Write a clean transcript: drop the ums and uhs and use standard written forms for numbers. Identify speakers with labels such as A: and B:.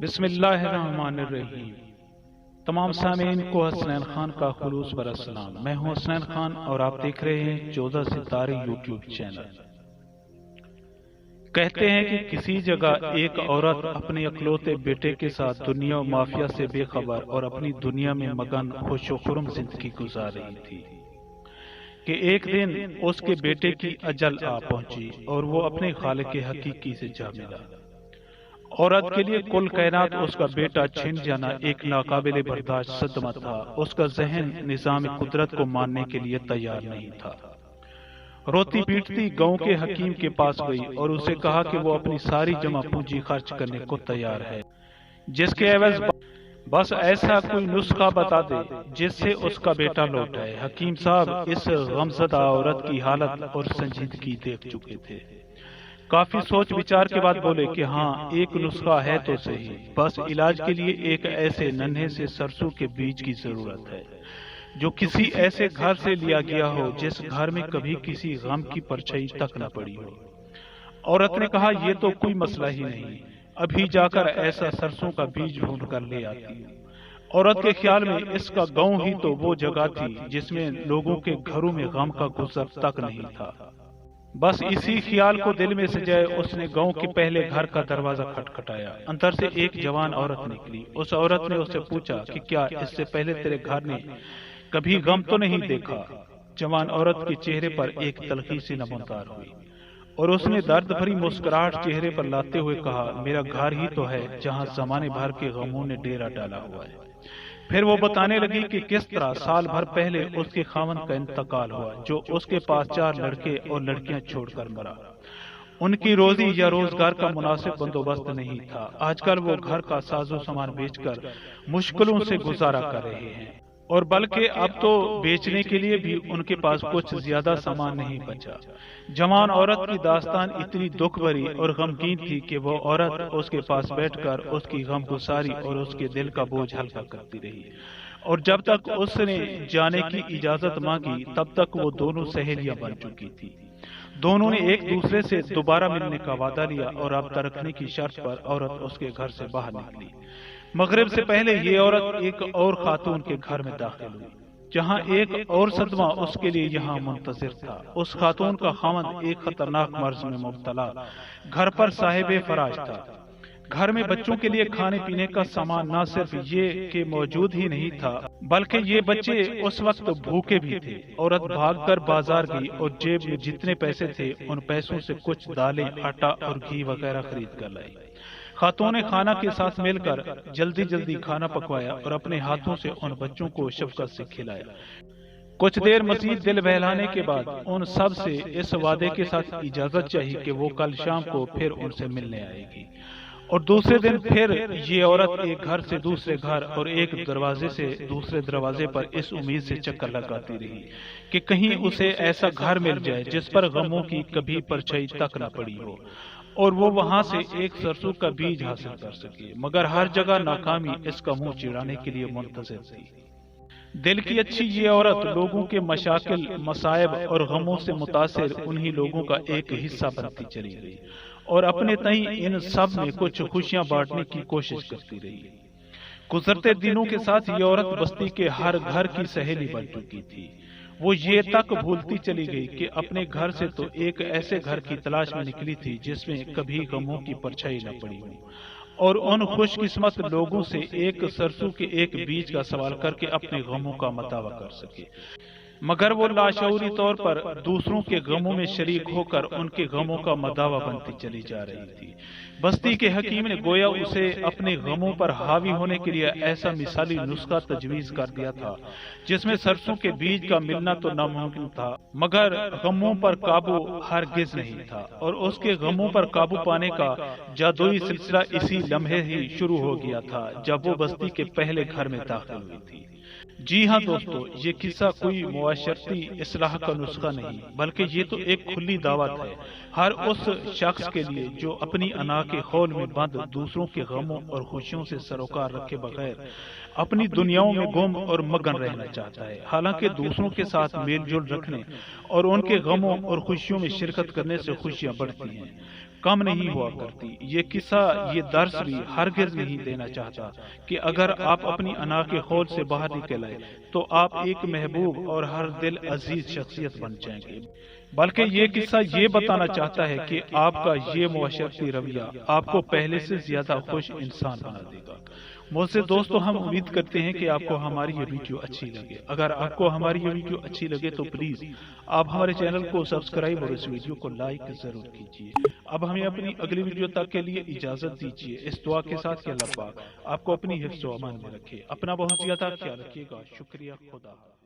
A: بسم اللہ الرحمن الرحیم۔ تمام سامعین کو حسنین خان کا خلوص پر السلام۔ میں ہوں حسنین خان اور آپ دیکھ رہے ہیں 14 ستارے یوٹیوب چینل۔ کہتے ہیں کہ کسی جگہ ایک عورت اپنے اکلوتے بیٹے کے ساتھ دنیا و مافیا سے بے خبر اور اپنی دنیا میں مگن خوش و خرم زندگی گزار رہی تھی کہ ایک دن اس کے بیٹے کی اجل آ پہنچی اور وہ اپنے خالق حقیقی سے جا ملا۔ عورت کے لیے کل کائنات اس کا بیٹا چھن جانا ایک ناقابل برداشت صدمہ تھا۔ اس کا ذہن نظام قدرت کو ماننے کے لیے تیار نہیں تھا۔ روتی پیٹتی گاؤں کے حکیم کے پاس گئی اور اسے کہا کہ وہ اپنی ساری جمع پونجی خرچ کرنے کو تیار ہے، جس کے عوض بس ایسا کوئی نسخہ بتا دے جس سے اس کا بیٹا لوٹ آئے۔ حکیم صاحب اس غمزدہ عورت کی حالت اور سنجیدگی دیکھ چکے تھے۔ کافی سوچ وچار کے بعد بولے کہ ہاں، ایک نسخہ ہے تو صحیح، بس علاج کے لیے ایک ایسے ننھے سے سرسوں کے بیج کی ضرورت ہے جو کسی ایسے گھر سے لیا گیا ہو جس گھر میں کبھی کسی غم کی پرچھائی تک نہ پڑی ہو۔ عورت نے کہا یہ تو کوئی مسئلہ ہی نہیں، ابھی جا کر ایسا سرسوں کا بیج ڈھونڈ کر لے آتی ہوں۔ عورت کے خیال میں اس کا گاؤں ہی تو وہ جگہ تھی جس میں لوگوں کے گھروں میں غم کا گزر تک نہیں تھا۔ بس اسی خیال کو دل میں سجائے اس نے گاؤں کے پہلے گھر کا دروازہ کھٹکھٹایا۔ اندر سے ایک جوان عورت نکلی۔ اس عورت نے اس سے پوچھا کہ کیا اس سے پہلے تیرے گھر نے کبھی غم تو نہیں دیکھا؟ جوان عورت کے چہرے پر ایک تلخی سی نمودار ہوئی اور اس نے درد بھری مسکراہٹ چہرے پر لاتے ہوئے کہا، میرا گھر ہی تو ہے جہاں زمانے بھر کے غموں نے ڈیرا ڈالا ہوا ہے۔ پھر وہ بتانے لگی کہ کس طرح سال بھر پہلے اس کے خاوند کا انتقال ہوا، جو اس کے پاس 4 لڑکے اور لڑکیاں چھوڑ کر مرا۔ ان کی روزی یا روزگار کا مناسب بندوبست نہیں تھا۔ آج کل وہ گھر کا ساز و سامان بیچ کر مشکلوں سے گزارا کر رہے ہیں، اور بلکہ اب تو بیچنے کے لیے بھی ان کے پاس کچھ زیادہ سامان نہیں بچا۔ جوان عورت کی داستان اتنی دکھ بھری اور غمگین تھی کہ وہ عورت اس کے پاس بیٹھ کر اس کی غم گساری اور اس کے دل کا بوجھ ہلکا کرتی رہی، اور جب تک اس نے جانے کی اجازت مانگی تب تک وہ دونوں سہیلیاں بن چکی تھی۔ دونوں نے ایک دوسرے سے دوبارہ ملنے کا وعدہ لیا اور رابطہ رکھنے کی شرط پر عورت اس کے گھر سے باہر نکلی۔ مغرب سے پہلے یہ عورت ایک اور خاتون کے گھر میں داخل ہوئی، جہاں ایک اور صدمہ اس کے لیے یہاں منتظر تھا۔ اس خاتون کا خاوند ایک خطرناک مرض میں مبتلا گھر پر صاحب فراش تھا۔ گھر میں بچوں کے لیے کھانے پینے کا سامان نہ صرف یہ کہ موجود ہی نہیں تھا، بلکہ یہ بچے اس وقت بھوکے بھی تھے۔ عورت بھاگ کر بازار گئی اور جیب میں جتنے پیسے تھے ان پیسوں سے کچھ دالیں، آٹا اور گھی وغیرہ خرید کر لائی۔ خاتون نے کھانا کے ساتھ مل کر جلدی جلدی کھانا پکوایا اور اپنے ہاتھوں سے ان بچوں کو شفقت سے کھلایا۔ کچھ دیر مزید دل بہلانے کے بعد ان سب سے اس وعدے کے ساتھ اجازت چاہی کہ وہ کل شام کو پھر ان سے ملنے آئے گی، اور دوسرے دن پھر یہ عورت ایک گھر سے دوسرے گھر اور ایک دروازے سے دوسرے دروازے پر اس امید سے چکر لگاتی رہی کہ کہیں اسے ایسا گھر مل جائے جس پر غموں کی کبھی پرچھائی تک نہ پڑی ہو اور وہ وہاں سے ایک سرسوں کا بیج حاصل کر سکے، مگر ہر جگہ ناکامی اس کا منہ چڑھانے کے لیے منتظر تھی۔ دل کی اچھی یہ عورت لوگوں کے مشاکل، مصائب اور غموں سے متاثر انہی لوگوں کا ایک حصہ بنتی چلی گئی اور اپنے تئیں ان سب میں کچھ خوشیاں بانٹنے کی کوشش کرتی رہی۔ گزرتے دنوں کے ساتھ یہ عورت بستی کے ہر گھر کی سہیلی بن چکی تھی۔ وہ یہ تک بھولتی چلی گئی کہ اپنے گھر سے تو ایک ایسے گھر کی تلاش میں نکلی تھی جس میں کبھی غموں کی پرچھائی نہ پڑی ہو، اور ان خوش قسمت لوگوں سے ایک سرسوں کے ایک بیج کا سوال کر کے اپنے غموں کا مداوع کر سکے۔ مگر وہ لاشعوری طور پر دوسروں کے غموں میں شریک ہو کر ان کے غموں کا مداوع بنتی چلی جا رہی تھی۔ بستی کے حکیم نے گویا اسے اپنے غموں پر حاوی ہونے کے لیے ایسا مثالی نسخہ تجویز کر دیا تھا جس میں سرسوں کے بیج کا ملنا تو ناممکن تھا، مگر غموں پر قابو ہرگز نہیں تھا، اور اس کے غموں پر قابو پانے کا جادوئی سلسلہ اسی لمحے ہی شروع ہو گیا تھا جب وہ بستی کے پہلے گھر میں داخل ہوئی تھی۔ جی ہاں دوستو، یہ قصہ کوئی معاشرتی اصلاح کا نسخہ نہیں، بلکہ یہ تو ایک کھلی دعوت ہے ہر اس شخص کے لیے جو اپنی انا کے خول میں بند دوسروں کے غموں اور خوشیوں سے سروکار رکھے بغیر اپنی دنیاؤں میں گم اور مگن رہنا چاہتا ہے۔ حالانکہ دوسروں کے ساتھ میل جول رکھنے اور ان کے غموں اور خوشیوں میں شرکت کرنے سے خوشیاں بڑھتی ہیں۔ کم نہیں ہوا کرتی۔ یہ قصہ یہ درس بھی ہرگز نہیں دینا چاہتا کہ اگر آپ اپنی انا کے حوض سے باہر نکل آئے تو آپ ایک محبوب اور ہر دل عزیز شخصیت بن جائیں گے، بلکہ یہ قصہ یہ بتانا چاہتا ہے کہ آپ کا یہ معاشرتی رویہ آپ کو پہلے سے زیادہ خوش انسان بنا دے گا۔ مجھ دوستو، ہم امید کرتے ہیں کہ آپ کو ہماری یہ ویڈیو اچھی لگے۔ اگر آپ کو ہماری یہ ویڈیو اچھی لگے تو پلیز آپ ہمارے چینل کو سبسکرائب اور اس ویڈیو کو لائک ضرور کیجیے۔ اب ہمیں اپنی اگلی ویڈیو تک کے لیے اجازت دیجیے، اس دعا کے ساتھ کہ اللہ پاک آپ کو اپنی حفظ و امان میں رکھے۔ اپنا بہت زیادہ خیال رکھیے گا۔ شکریہ، خدا حافظ۔